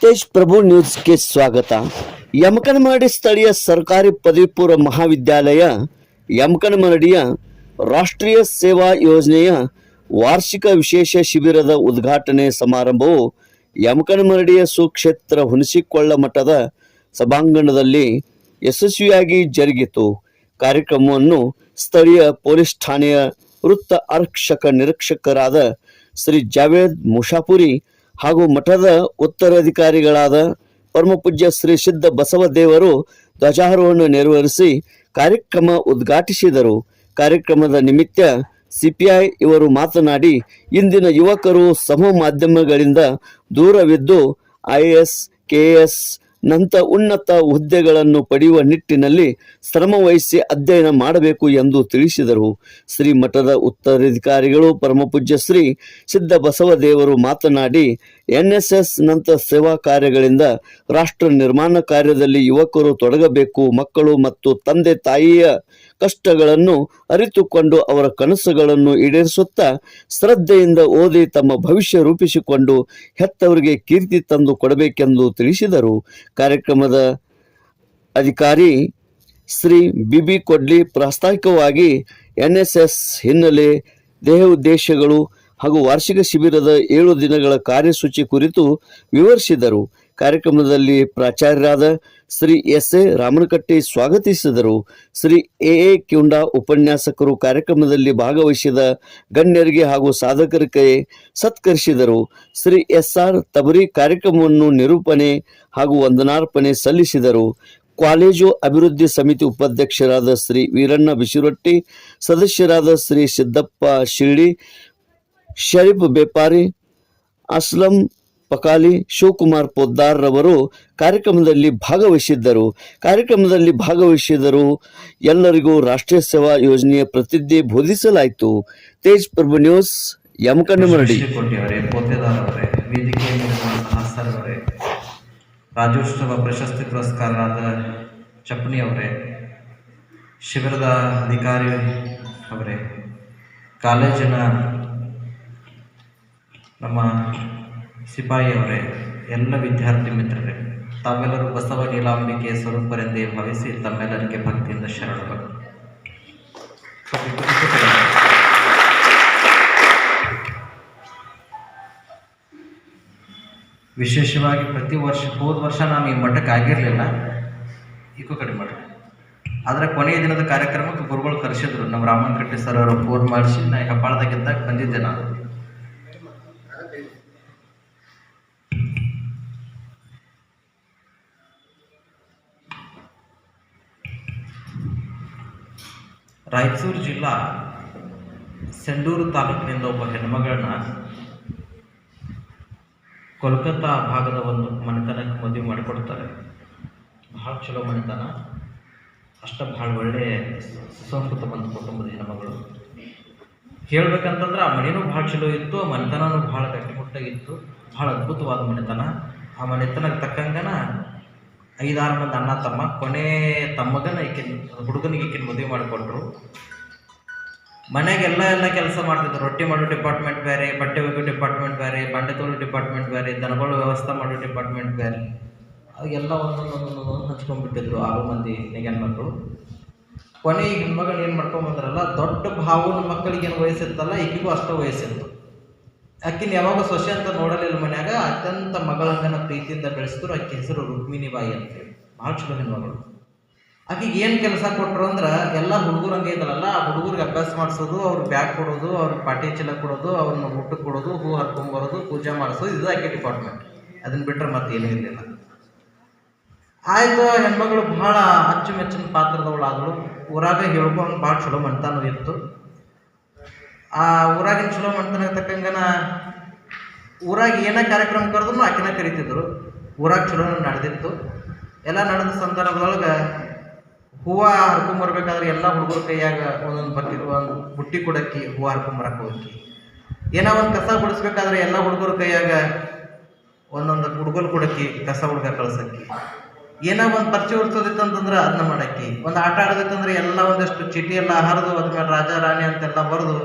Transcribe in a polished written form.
ತೇಜ್ ಪ್ರಭು ನ್ಯೂಸ್ಗೆ ಸ್ವಾಗತ. ಯಮಕನಮರಡಿ ಸ್ಥಳೀಯ ಸರ್ಕಾರಿ ಪದವಿ ಪೂರ್ವ ಮಹಾವಿದ್ಯಾಲಯ ಯಮಕನಮರಡಿಯ ರಾಷ್ಟ್ರೀಯ ಸೇವಾ ಯೋಜನೆಯ ವಾರ್ಷಿಕ ವಿಶೇಷ ಶಿಬಿರದ ಉದ್ಘಾಟನೆ ಸಮಾರಂಭವು ಯಮಕನಮರಡಿಯ ಸುಕ್ಷೇತ್ರ ಹುಣಸಿಕೊಳ್ಳ ಮಠದ ಸಭಾಂಗಣದಲ್ಲಿ ಯಶಸ್ವಿಯಾಗಿ ಜರುಗಿತು. ಕಾರ್ಯಕ್ರಮವನ್ನು ಸ್ಥಳೀಯ ಪೊಲೀಸ್ ಠಾಣೆಯ ವೃತ್ತ ಆರಕ್ಷಕ ನಿರೀಕ್ಷಕರಾದ ಶ್ರೀ ಜಾವೇದ್ ಮುಷಾಪುರಿ ಹಾಗೂ ಮಠದ ಉತ್ತರಾಧಿಕಾರಿಗಳಾದ ಪರಮಪೂಜ್ಯ ಶ್ರೀ ಸಿದ್ಧ ಬಸವದೇವರು ಧ್ವಜಾರೋಹಣ ನೆರವೇರಿಸಿ ಕಾರ್ಯಕ್ರಮ ಉದ್ಘಾಟಿಸಿದರು. ಕಾರ್ಯಕ್ರಮದ ನಿಮಿತ್ತ ಸಿಪಿಐ ಇವರು ಮಾತನಾಡಿ, ಇಂದಿನ ಯುವಕರು ಸಮೂಹ ಮಾಧ್ಯಮಗಳಿಂದ ದೂರವಿದ್ದು IAS, KAS ನಂತ ಉನ್ನತ ಹುದ್ದೆಗಳನ್ನು ಪಡೆಯುವ ನಿಟ್ಟಿನಲ್ಲಿ ಶ್ರಮವಹಿಸಿ ಅಧ್ಯಯನ ಮಾಡಬೇಕು ಎಂದು ತಿಳಿಸಿದರು. ಶ್ರೀ ಮಠದ ಉತ್ತರಾಧಿಕಾರಿಗಳು ಪರಮಪೂಜ್ಯ ಶ್ರೀ ಸಿದ್ಧ ಬಸವದೇವರು ಮಾತನಾಡಿ, NSS ನಂತ ಸೇವಾ ಕಾರ್ಯಗಳಿಂದ ರಾಷ್ಟ್ರ ನಿರ್ಮಾಣ ಕಾರ್ಯದಲ್ಲಿ ಯುವಕರು ತೊಡಗಬೇಕು. ಮಕ್ಕಳು ಮತ್ತು ತಂದೆ ತಾಯಿಯ ಕಷ್ಟಗಳನ್ನು ಅರಿತುಕೊಂಡು ಅವರ ಕನಸುಗಳನ್ನು ಈಡೇರಿಸುತ್ತಾ ಶ್ರದ್ಧೆಯಿಂದ ಓದಿ ತಮ್ಮ ಭವಿಷ್ಯ ರೂಪಿಸಿಕೊಂಡು ಹೆತ್ತವರಿಗೆ ಕೀರ್ತಿ ತಂದು ಕೊಡಬೇಕೆಂದು ತಿಳಿಸಿದರು. ಕಾರ್ಯಕ್ರಮದ ಅಧಿಕಾರಿ ಶ್ರೀ BB ಕೊಡ್ಲಿ ಪ್ರಾಸ್ತಾವಿಕವಾಗಿ NSS ಹಿನ್ನೆಲೆ, ದೇಹ ಉದ್ದೇಶಗಳು ಹಾಗೂ ವಾರ್ಷಿಕ ಶಿಬಿರದ 7 ದಿನಗಳ ಕಾರ್ಯಸೂಚಿ ಕುರಿತು ವಿವರಿಸಿದರು. ಕಾರ್ಯಕ್ರಮದಲ್ಲಿ ಪ್ರಾಚಾರ್ಯರಾದ ಶ್ರೀ SA ರಾಮನಕಟ್ಟಿ ಸ್ವಾಗತಿಸಿದರು. ಶ್ರೀ AA ಕ್ಯುಂಡಾ ಉಪನ್ಯಾಸಕರು ಕಾರ್ಯಕ್ರಮದಲ್ಲಿ ಭಾಗವಹಿಸಿದ ಗಣ್ಯರಿಗೆ ಹಾಗೂ ಸಾಧಕರಿಗೆ ಸತ್ಕರಿಸಿದರು. ಶ್ರೀ SR ತಬರಿ ಕಾರ್ಯಕ್ರಮವನ್ನು ನಿರೂಪಣೆ ಹಾಗೂ ವಂದನಾರ್ಪಣೆ ಸಲ್ಲಿಸಿದರು. ಕಾಲೇಜು ಅಭಿವೃದ್ಧಿ ಸಮಿತಿ ಉಪಾಧ್ಯಕ್ಷರಾದ ಶ್ರೀ ವೀರಣ್ಣ ಬಿಸಿರೊಟ್ಟಿ, ಸದಸ್ಯರಾದ ಶ್ರೀ ಸಿದ್ದಪ್ಪ ಶಿಳ್ಳಿ, ಶರೀಫ್ ಬೇಪಾರಿ, ಅಸ್ಲಂ ಪಕಾಲಿ, ಶಿವಕುಮಾರ್ ಪೊದ್ದಾರ್ ರವರು ಕಾರ್ಯಕ್ರಮದಲ್ಲಿ ಭಾಗವಹಿಸಿದ್ದರು. ಎಲ್ಲರಿಗೂ ರಾಷ್ಟ್ರೀಯ ಸೇವಾ ಯೋಜನೆಯ ಪ್ರತಿಜ್ಞೆ ಬೋಧಿಸಲಾಯಿತು. ತೇಜ್ ಪ್ರಭು ನ್ಯೂಸ್, ಯಮಕನಮರಡಿ. ರಾಜ್ಯೋತ್ಸವ ಪ್ರಶಸ್ತಿ ಪುರಸ್ಕಾರರಾದ ಚಪ್ಪಣಿ ಅವರೇ, ಶಿಬಿರದ ಅಧಿಕಾರಿ ಅವರೇ, ಕಾಲೇಜಿನ ನಮ್ಮ ಸಿಪಾಯಿ ಅವರೇ, ಎಲ್ಲ ವಿದ್ಯಾರ್ಥಿ ಮಿತ್ರರೇ, ತಾವೆಲ್ಲರೂ ಬಸವ ನೀಲಾಂಬಿಕೆ ಸ್ವರೂಪರೆಂದೇ ಭಾವಿಸಿ ತಮ್ಮೆಲ್ಲರಿಗೆ ಭಕ್ತಿಯಿಂದ ಶರಣಗಳು. ವಿಶೇಷವಾಗಿ ಪ್ರತಿ ವರ್ಷ, ಹೋದ ವರ್ಷ ನಾನು ಈ ಮಠಕ್ಕೆ ಆಗಿರಲಿಲ್ಲ, ಈಗೂ ಕಡಿಮೆ ಮಠ, ಆದರೆ ಕೊನೆಯ ದಿನದ ಕಾರ್ಯಕ್ರಮಕ್ಕೆ ಗುರುಗಳು ಕರೆಸಿದ್ರು. ನಮ್ಮ ರಾಮನಕಟ್ಟಿ ಸರ್ ಅವರು ಫೋನ್ ಮಾಡಿಸಿ, ನಾ ಹೆಬ್ಬಾಳದಾಗಿದ್ದಾಗ ಬಂದಿದ್ದೆ. ನಾನು ರಾಯಚೂರು ಜಿಲ್ಲಾ ಸೆಂಡೂರು ತಾಲೂಕಿನಿಂದ ಒಬ್ಬ ಹೆಣ್ಮಗಳನ್ನ ಕೋಲ್ಕತ್ತಾ ಭಾಗದ ಒಂದು ಮನೆತನಕ್ಕೆ ಮದುವೆ ಮಾಡಿಕೊಡ್ತಾರೆ. ಭಾಳ ಚಲೋ ಮನೆತನ, ಅಷ್ಟ ಭಾಳ ಒಳ್ಳೆಯ ಸುಸಂಸ್ಕೃತ ಬಂದ ಕುಟುಂಬದ ಹೆಣ್ಮಗಳು. ಹೇಳ್ಬೇಕಂತಂದ್ರೆ ಆ ಮನೆಯೂ ಭಾಳ ಚಲೋ ಇತ್ತು, ಆ ಮನೆತನೂ ಭಾಳ ಗಟ್ಟಿಮುಟ್ಟಾಗಿತ್ತು, ಭಾಳ ಅದ್ಭುತವಾದ ಮನೆತನ. ಆ ಮನೆತನಕ್ಕೆ ತಕ್ಕಂಗನ 5-6 ಮಂದಿ ಅಣ್ಣ ತಮ್ಮ. ಕೊನೆ ತಮ್ಮಗನ ಹುಡುಗನಿಗೆ ಈಕಿನ ಮದುವೆ ಮಾಡಿಕೊಟ್ರು. ಮನೆಗೆ ಎಲ್ಲ ಕೆಲಸ ಮಾಡ್ತಿದ್ರು. ರೊಟ್ಟಿ ಮಾಡೋ ಡಿಪಾರ್ಟ್ಮೆಂಟ್ ಬೇರೆ, ಬಟ್ಟೆ ಒಗೆಯೋ ಡಿಪಾರ್ಟ್ಮೆಂಟ್ ಬೇರೆ, ಬಂಡೆ ತೊಳೋ ಡಿಪಾರ್ಟ್ಮೆಂಟ್ ಬೇರೆ, ದನಗಳು ವ್ಯವಸ್ಥೆ ಮಾಡೋ ಡಿಪಾರ್ಟ್ಮೆಂಟ್ ಬೇರೆ, ಅವೆಲ್ಲ ಒಂದೊಂದು ಹಂಚ್ಕೊಂಡ್ಬಿಟ್ಟಿದ್ರು 6 ಮಂದಿ ನೆಗನ್ ಮಕ್ಕಳು. ಕೊನೆ ಈ ಹೆಣ್ಮಗಳು ಏನು ಮಾಡ್ಕೊಂಬಂದ್ರಲ್ಲ, ದೊಡ್ಡ ಭಾವನ ಮಕ್ಕಳಿಗೆ ಏನು ವಯಸ್ಸಿತ್ತಲ್ಲ, ಈಗಿಗೂ ಅಷ್ಟೋ ವಯಸ್ಸಿತ್ತು. ಆಕಿನ ಯಾವಾಗ ಸೊಸೆ ಅಂತ ನೋಡಲಿಲ್ಲ ಮನ್ಯಾಗ, ಅತ್ಯಂತ ಮಗಳಂಗನ ಪ್ರೀತಿಯಿಂದ ಬೆಳೆಸಿದ್ರು. ಆಕೆ ಹೆಸರು ರುಕ್ಮಿಣಿ ಬಾಯಿ ಅಂತೇಳಿ, ಭಾಳ ಚಲೋ ಹೆಣ್ಮಗಳು. ಆಕೆಗೆ ಏನು ಕೆಲಸ ಕೊಟ್ಟರು ಅಂದ್ರೆ, ಎಲ್ಲ ಹುಡುಗರು ಹಂಗೆ ಇದ್ರಲ್ಲ, ಆ ಹುಡುಗರಿಗೆ ಅಭ್ಯಾಸ ಮಾಡಿಸೋದು, ಅವ್ರ ಬ್ಯಾಗ್ ಕೊಡೋದು, ಅವ್ರ ಪಾಟಿ ಚೀಲ ಕೊಡೋದು, ಅವ್ರನ್ನ ಊಟಕ್ಕೆ ಕೊಡೋದು, ಹೂ ಹರ್ಕೊಂಬರೋದು, ಪೂಜೆ ಮಾಡಿಸೋದು, ಇದು ಆಕೆ ಡಿಪಾರ್ಟ್ಮೆಂಟ್. ಅದನ್ನು ಬಿಟ್ಟರೆ ಮತ್ತೆ ಏನೂ ಇರಲಿಲ್ಲ. ಆಯಿತು, ಹೆಣ್ಮಗಳು ಭಾಳ ಅಚ್ಚುಮೆಚ್ಚಿನ ಪಾತ್ರದವಳಾದಳು. ಊರಾಗ ಹೇಳ್ಕೊಂಡು ಭಾಳ ಚಲೋ ಮಣ್ತಾನೂ ಇತ್ತು. ಆ ಊರಾಗಿನ ಚಲೋ ಮಣ್ತನ ತಕ್ಕಂಗನ ಊರಾಗ ಏನೇ ಕಾರ್ಯಕ್ರಮ ಕರೆದ್ರು ಆಕಿನ ಕರಿತಿದ್ರು. ಊರಾಗ ಚಲೋ ನಡೆದಿತ್ತು. ಎಲ್ಲ ನಡೆದ ಸಂದರ್ಭದೊಳಗೆ ಹೂವು ಹರ್ಕೊಂಬರ್ಬೇಕಾದ್ರೆ ಎಲ್ಲ ಹುಡುಗರ ಕೈಯಾಗ ಒಂದು ಬುಟ್ಟಿ ಕೊಡಕ್ಕಿ ಹೂವು ಹರ್ಕೊಂಬರಕ್ಕೆ ಹೋಗಿ, ಏನೋ ಒಂದು ಕಸ ಗುಡಿಸ್ಬೇಕಾದ್ರೆ ಎಲ್ಲ ಹುಡುಗರ ಕೈಯಾಗ ಒಂದೊಂದು ಹುಡುಗರು ಕೊಡಕ್ಕಿ ಕಸ ಹುಡುಗ ಕಳ್ಸಕ್ಕಿ, ಏನೋ ಒಂದು ಪರಿಚಯ ಉಡ್ಸೋದಿತ್ತಂತಂದ್ರೆ ಅದನ್ನ ಮಾಡಕ್ಕಿ, ಒಂದು ಆಟ ಆಡೋದಿತ್ತಂದ್ರೆ ಎಲ್ಲ ಒಂದಷ್ಟು ಚೀಟಿ ಎಲ್ಲ ಹರಿದು ಅದ್ರ ಮೇಲೆ ರಾಜ ರಾಣಿ ಅಂತೆಲ್ಲ ಬರೆದು